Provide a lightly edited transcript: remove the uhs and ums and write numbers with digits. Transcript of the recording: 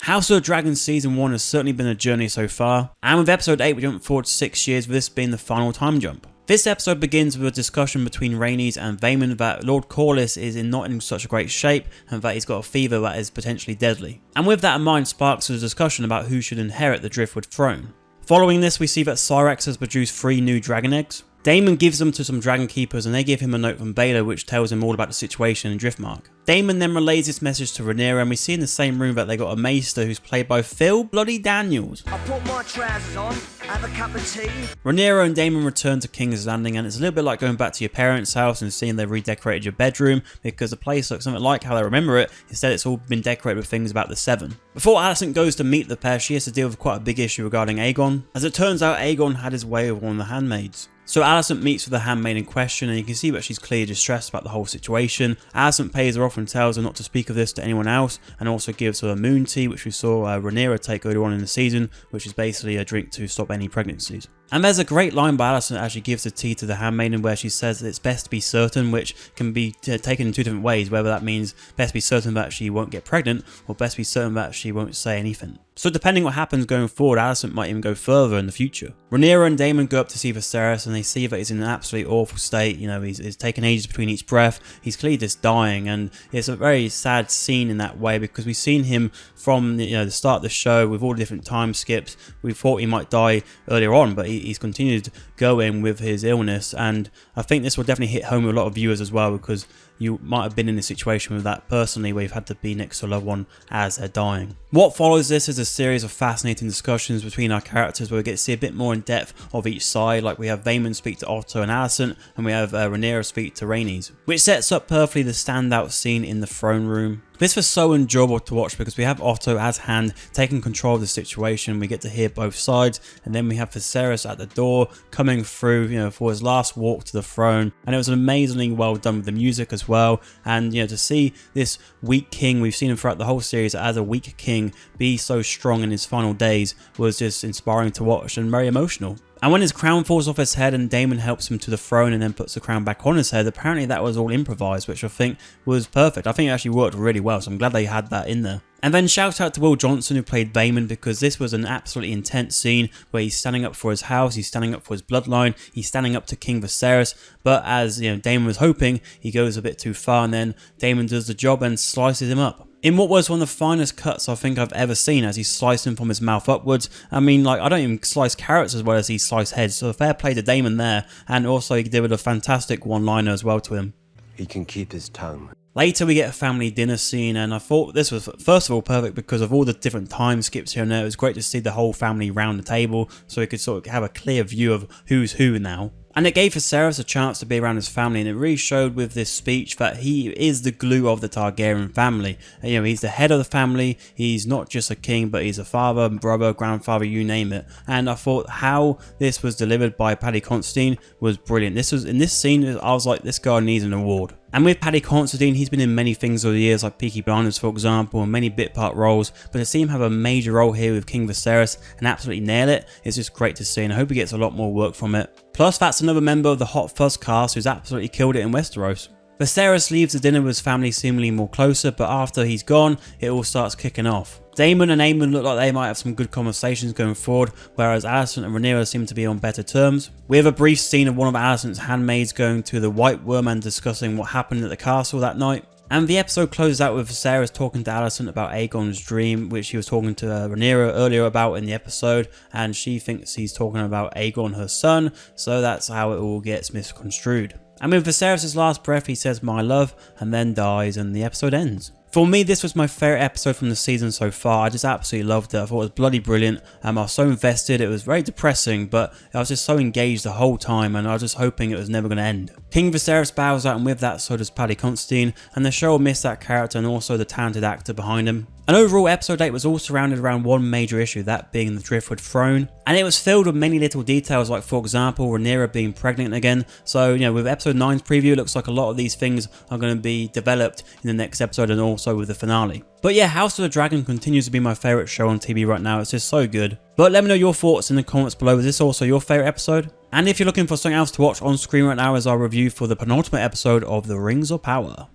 House of the Dragon Season 1 has certainly been a journey so far, and with episode 8 we jump forward 6 years, with this being the final time jump. This episode begins with a discussion between Rhaenys and Vaemond that Lord Corlys is not in such a great shape and that he's got a fever that is potentially deadly. And with that in mind sparks a discussion about who should inherit the Driftwood throne. Following this we see that Syrax has produced 3 new dragon eggs. Daemon gives them to some dragon keepers and they give him a note from Baelor which tells him all about the situation in Driftmark. Daemon then relays this message to Rhaenyra, and we see in the same room that they got a maester who's played by Phil Bloody Daniels. I put my trousers on, have a cup of tea. Rhaenyra and Daemon return to King's Landing, and it's a little bit like going back to your parents' house and seeing they've redecorated your bedroom, because the place looks something like how they remember it. Instead it's all been decorated with things about the Seven. Before Alicent goes to meet the pair, she has to deal with quite a big issue regarding Aegon. As it turns out, Aegon had his way with one of the handmaids. So Alicent meets with the handmaid in question, and you can see that she's clearly distressed about the whole situation. Alicent pays her off and tells her not to speak of this to anyone else, and also gives her a moon tea, which we saw Rhaenyra take earlier on in the season, which is basically a drink to stop any pregnancies. And there's a great line by Alicent as she gives the tea to the handmaiden where she says that it's best to be certain, which can be taken in 2 different ways, whether that means best be certain that she won't get pregnant or best be certain that she won't say anything. So depending what happens going forward, Alicent might even go further in the future. Rhaenyra and Daemon go up to see Viserys and they see that he's in an absolutely awful state. You know, he's taking ages between each breath, he's clearly just dying, and it's a very sad scene in that way because we've seen him from the start of the show with all the different time skips. We thought he might die earlier on, but he's continued going with his illness, and I think this will definitely hit home with a lot of viewers as well, because you might have been in a situation with that personally where you've had to be next to a loved one as they're dying. What follows this is a series of fascinating discussions between our characters where we get to see a bit more in depth of each side, like we have Vaemond speak to Otto and Alicent, and we have Rhaenyra speak to Rhaenys, which sets up perfectly the standout scene in the throne room. This was so enjoyable to watch because we have Otto as Hand taking control of the situation. We get to hear both sides, and then we have Viserys at the door coming through, for his last walk to the throne, and it was amazingly well done with the music as well. And to see this weak king, we've seen him throughout the whole series as a weak king, be so strong in his final days was just inspiring to watch and very emotional. And when his crown falls off his head and Daemon helps him to the throne and then puts the crown back on his head, apparently that was all improvised, which I think was perfect. I think it actually worked really well, so I'm glad they had that in there. And then shout out to Will Johnson who played Vaemond, because this was an absolutely intense scene where he's standing up for his house, he's standing up for his bloodline, he's standing up to King Viserys, but as Daemon was hoping, he goes a bit too far and then Daemon does the job and slices him up. In what was one of the finest cuts I think I've ever seen, as he sliced him from his mouth upwards. I mean, I don't even slice carrots as well as he sliced heads, so fair play to Daemon there, and also he delivered a fantastic one-liner as well to him. He can keep his tongue. Later we get a family dinner scene, and I thought this was first of all perfect because of all the different time skips here and there. It was great to see the whole family round the table so we could sort of have a clear view of who's who now. And it gave Viserys a chance to be around his family, and it really showed with this speech that he is the glue of the Targaryen family. He's the head of the family, he's not just a king, but he's a father, brother, grandfather, you name it. And I thought how this was delivered by Paddy Considine was brilliant. In this scene, I was like, this guy needs an award. And with Paddy Considine, he's been in many things over the years, like Peaky Blinders for example, and many bit part roles, but to see him have a major role here with King Viserys and absolutely nail it is just great to see, and I hope he gets a lot more work from it. Plus, that's another member of the Hot Fuzz cast who's absolutely killed it in Westeros. Viserys leaves the dinner with his family seemingly more closer, but after he's gone, it all starts kicking off. Daemon and Aemon look like they might have some good conversations going forward, whereas Alicent and Rhaenyra seem to be on better terms. We have a brief scene of one of Alicent's handmaids going to the White Worm and discussing what happened at the castle that night. And the episode closes out with Viserys talking to Alicent about Aegon's dream, which he was talking to Rhaenyra earlier about in the episode, and she thinks he's talking about Aegon, her son, so that's how it all gets misconstrued. And with Viserys' last breath, he says "my love" and then dies, and the episode ends. For me, this was my favourite episode from the season so far. I just absolutely loved it. I thought it was bloody brilliant. I was so invested. It was very depressing, but I was just so engaged the whole time, and I was just hoping it was never going to end. King Viserys bows out, and with that, so does Paddy Considine, and the show will miss that character and also the talented actor behind him. And overall, episode 8 was all surrounded around one major issue, that being the Driftwood throne. And it was filled with many little details, like for example, Rhaenyra being pregnant again. So, with episode 9's preview, it looks like a lot of these things are going to be developed in the next episode and also with the finale. But yeah, House of the Dragon continues to be my favourite show on TV right now. It's just so good. But let me know your thoughts in the comments below. Is this also your favourite episode? And if you're looking for something else to watch on screen right now, is our review for the penultimate episode of The Rings of Power.